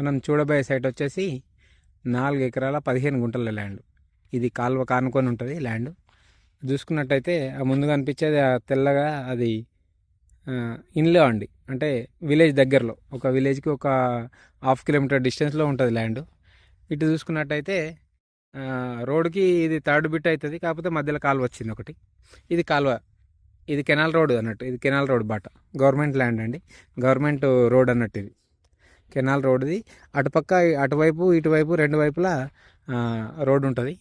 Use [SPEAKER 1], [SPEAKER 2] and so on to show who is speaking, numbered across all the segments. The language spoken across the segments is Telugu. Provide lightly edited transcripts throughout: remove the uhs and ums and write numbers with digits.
[SPEAKER 1] మనం చూడబోయే సైట్ వచ్చేసి 4 ఎకరాల 15 గుంటల ల్యాండ్. ఇది కాలువ కానుకొని ఉంటుంది ల్యాండ్. చూసుకున్నట్టయితే ఆ ముందు కనిపించేది ఆ తెల్లగా అది ఇన్లో అండి, అంటే విలేజ్ దగ్గరలో, ఒక విలేజ్కి ఒక 1/2 కిలోమీటర్ డిస్టెన్స్లో ఉంటుంది ల్యాండ్. ఇటు చూసుకున్నట్టయితే రోడ్డుకి ఇది థర్డ్ బిట్ అవుతుంది, కాకపోతే మధ్యలో కాలువ వచ్చింది ఒకటి. ఇది కాలువ, ఇది కెనాల్ రోడ్ అన్నట్టు, ఇది కెనాల్ రోడ్ బాట, గవర్నమెంట్ ల్యాండ్ అండి, గవర్నమెంట్ రోడ్ అన్నట్టు. ఇది కెనాల్ రోడ్ది. అటుపక్క అటువైపు ఇటువైపు రెండు వైపులా రోడ్ ఉంటుంది.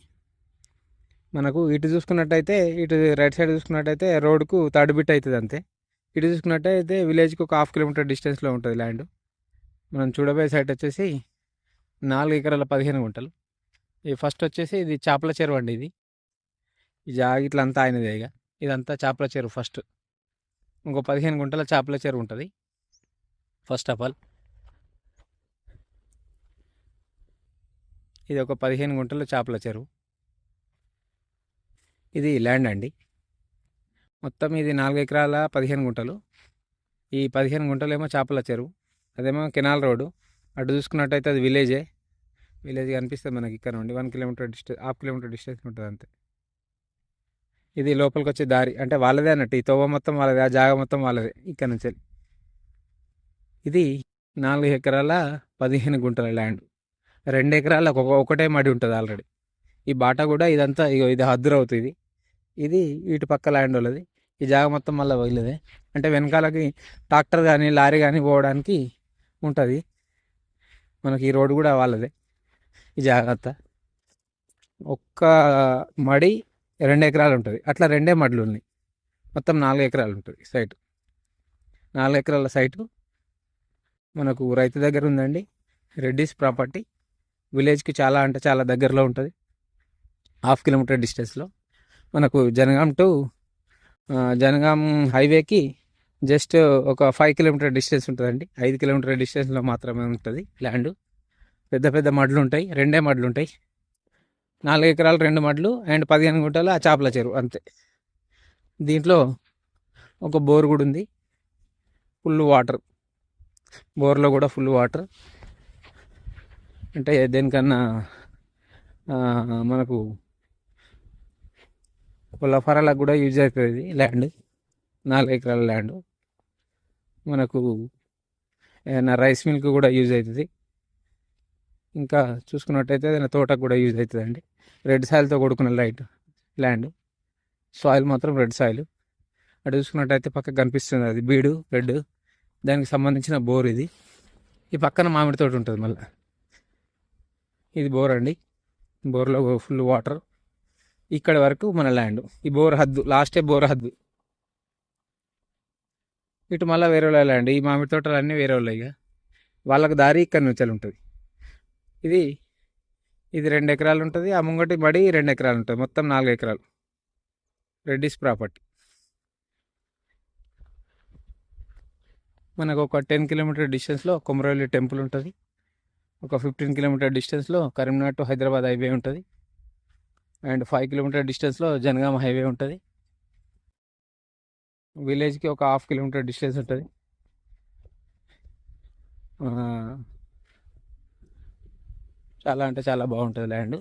[SPEAKER 1] మనకు ఇటు చూసుకున్నట్టయితే, ఇటు రైట్ సైడ్ చూసుకున్నట్టయితే రోడ్కు థర్డ్ బిట్ అవుతుంది అంతే. ఇటు చూసుకున్నట్టయితే విలేజ్కి ఒక 1/2 కిలోమీటర్ డిస్టెన్స్లో ఉంటుంది ల్యాండ్. మనం చూడబోయే సైట్ వచ్చేసి 4 ఎకరాల 15 గుంటలు. ఈ ఫస్ట్ వచ్చేసి ఇది చేపల చెరువు అండి. ఇది ఈ జాగిట్లంతా ఆయనదే. ఇదంతా చేపల చెరువు ఫస్ట్. ఇంకో 15 గుంటల చేపల చెరువు ఉంటుంది. ఫస్ట్ ఆఫ్ ఆల్ ఇది ఒక 15 గుంటల చేపల చెరువు. ఇది ల్యాండ్ అండి. మొత్తం ఇది 4 ఎకరాల 15 గుంటలు. ఈ 15 గుంటలు ఏమో చేపల చెరువు, అదేమో కెనాల్ రోడ్డు. అటు చూసుకున్నట్టయితే అది విలేజ్ కనిపిస్తుంది మనకి ఇక్కడ నుండి 1 కిలోమీటర్ డిస్టెన్స్, 1/2 కిలోమీటర్ డిస్టెన్స్ ఉంటుంది అంతే. ఇది లోపలికి వచ్చే దారి, అంటే వాళ్ళదే అన్నట్టు. ఈ తోవ మొత్తం వాళ్ళదే, ఆ జాగా మొత్తం వాళ్ళదే ఇక్కడ నుంచి. ఇది 4 ఎకరాల 15 గుంటల ల్యాండ్. 2 ఎకరాలకు ఒకటే మడి ఉంటుంది ఆల్రెడీ. ఈ బాట కూడా ఇదంతా ఇది హద్దురు అవుతుంది. ఇది ఇటు పక్క ల్యాండ్ వాళ్ళది. ఈ జాగా మొత్తం మళ్ళీ వీళ్ళదే, అంటే వెనకాలకి ట్రాక్టర్ కానీ లారీ కానీ పోవడానికి ఉంటుంది. మనకి ఈ రోడ్డు కూడా వాళ్ళదే. ఈ జాగ్రత్త ఒక్క మడి 2 ఎకరాలు ఉంటుంది, అట్లా 2 మడులు ఉన్నాయి. మొత్తం 4 ఎకరాలు ఉంటుంది సైటు. 4 ఎకరాల సైటు మనకు రైతు దగ్గర ఉందండి. రెడ్డిస్ ప్రాపర్టీ. విలేజ్కి చాలా అంటే చాలా దగ్గరలో ఉంటుంది, 1/2 కిలోమీటర్ డిస్టెన్స్లో. మనకు జనగాం హైవేకి జస్ట్ ఒక 5 కిలోమీటర్ డిస్టెన్స్ ఉంటుందండి. 5 కిలోమీటర్ డిస్టెన్స్లో మాత్రమే ఉంటుంది ల్యాండ్. పెద్ద పెద్ద మడులు ఉంటాయి, 2 మడులు ఉంటాయి. 4 ఎకరాలు 2 మడులు అండ్ 15 గుంటలు ఆ చేపల చెరువు అంతే. దీంట్లో ఒక బోర్ కూడా ఉంది, ఫుల్ వాటర్. బోర్లో కూడా ఫుల్ వాటర్. అంటే దేనికన్నా మనకు పొలఫరాలకు కూడా యూజ్ అవుతుంది ఇది ల్యాండ్. 4 ఎకరాల ల్యాండ్ మనకు ఏదైనా రైస్ మిల్క్ కూడా యూజ్ అవుతుంది. ఇంకా చూసుకున్నట్టయితే ఏదైనా తోటకు కూడా యూజ్ అవుతుందండి. రెడ్ సాయిల్తో కొడుకున్న ల్యాండ్. సాయిల్ మాత్రం రెడ్ సాయిల్. అటు చూసుకున్నట్టయితే పక్కకు కనిపిస్తుంది అది బీడు రెడ్, దానికి సంబంధించిన బోర్ ఇది. ఈ పక్కన మామిడి తోట ఉంటుంది మళ్ళీ. ఇది బోర్ అండి, బోర్లో ఫుల్ వాటర్. ఇక్కడ వరకు మన ల్యాండ్. ఈ బోర్ హద్దు, లాస్టే బోర్ హద్దు. ఇటు మళ్ళీ వేరే వాళ్ళ ల్యాండ్. ఈ మామిడి తోటలు అన్నీ వేరే వాళ్ళు, ఇక వాళ్ళకి దారి ఇక్కడ నుంచి ఉంటుంది. ఇది 2 ఎకరాలు ఉంటుంది. ఆ ముంగటి బడి 2 ఎకరాలు ఉంటుంది. మొత్తం 4 ఎకరాలు రెడ్డిస్ ప్రాపర్టీ. మనకు ఒక 10 కిలోమీటర్ డిస్టెన్స్లో కొమరవెల్లి టెంపుల్ ఉంటుంది. ఒక 15 కిలోమీటర్ డిస్టెన్స్లో కరీంనగర్ టు హైదరాబాద్ హైవే ఉంటుంది. అండ్ 5 కిలోమీటర్ డిస్టెన్స్లో జనగామ హైవే ఉంటుంది. విలేజ్కి ఒక 1/2 కిలోమీటర్ డిస్టెన్స్ ఉంటుంది. చాలా అంటే చాలా బాగుంటుంది ల్యాండ్.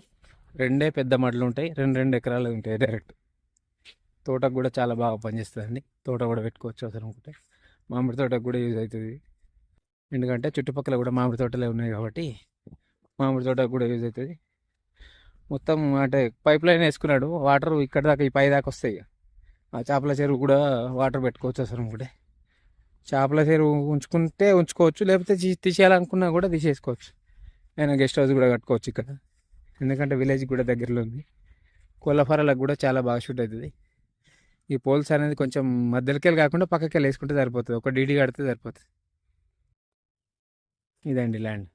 [SPEAKER 1] 2 పెద్ద మడులు ఉంటాయి, 2 ఎకరాలు ఉంటాయి డైరెక్ట్. తోటకు కూడా చాలా బాగా పనిచేస్తుందండి. తోట కూడా పెట్టుకోవచ్చు అవసరం అనుకుంటే. మామిడి తోటకు కూడా యూజ్ అవుతుంది, ఎందుకంటే చుట్టుపక్కల కూడా మామిడి తోటలే ఉన్నాయి కాబట్టి మామిడి తోటకు కూడా యూజ్ అవుతుంది. మొత్తం అంటే పైప్ లైన్ వేసుకున్నాడు, వాటర్ ఇక్కడ దాకా ఈ పై దాకా వస్తాయి. ఆ చేపల చెరువు కూడా వాటర్ పెట్టుకోవచ్చు అవసరం అనుకుంటే. చేపల చెరువు ఉంచుకోవచ్చు, లేకపోతే తీసేయాలనుకున్నా కూడా తీసేసుకోవచ్చు. అయినా గెస్ట్ హౌస్ కూడా కట్టుకోవచ్చు ఇక్కడ, ఎందుకంటే విలేజ్ కూడా దగ్గరలో ఉంది. కోళ్ళఫారాలకు కూడా చాలా బాగా షూట్ అవుతుంది. ఈ పోల్స్ అనేది కొంచెం మధ్యలోకి కాకుండా పక్కకి వేసుకుంటే సరిపోతుంది, ఒక డీడీ కడితే సరిపోతుంది. ఇదండి ల్యాండ్.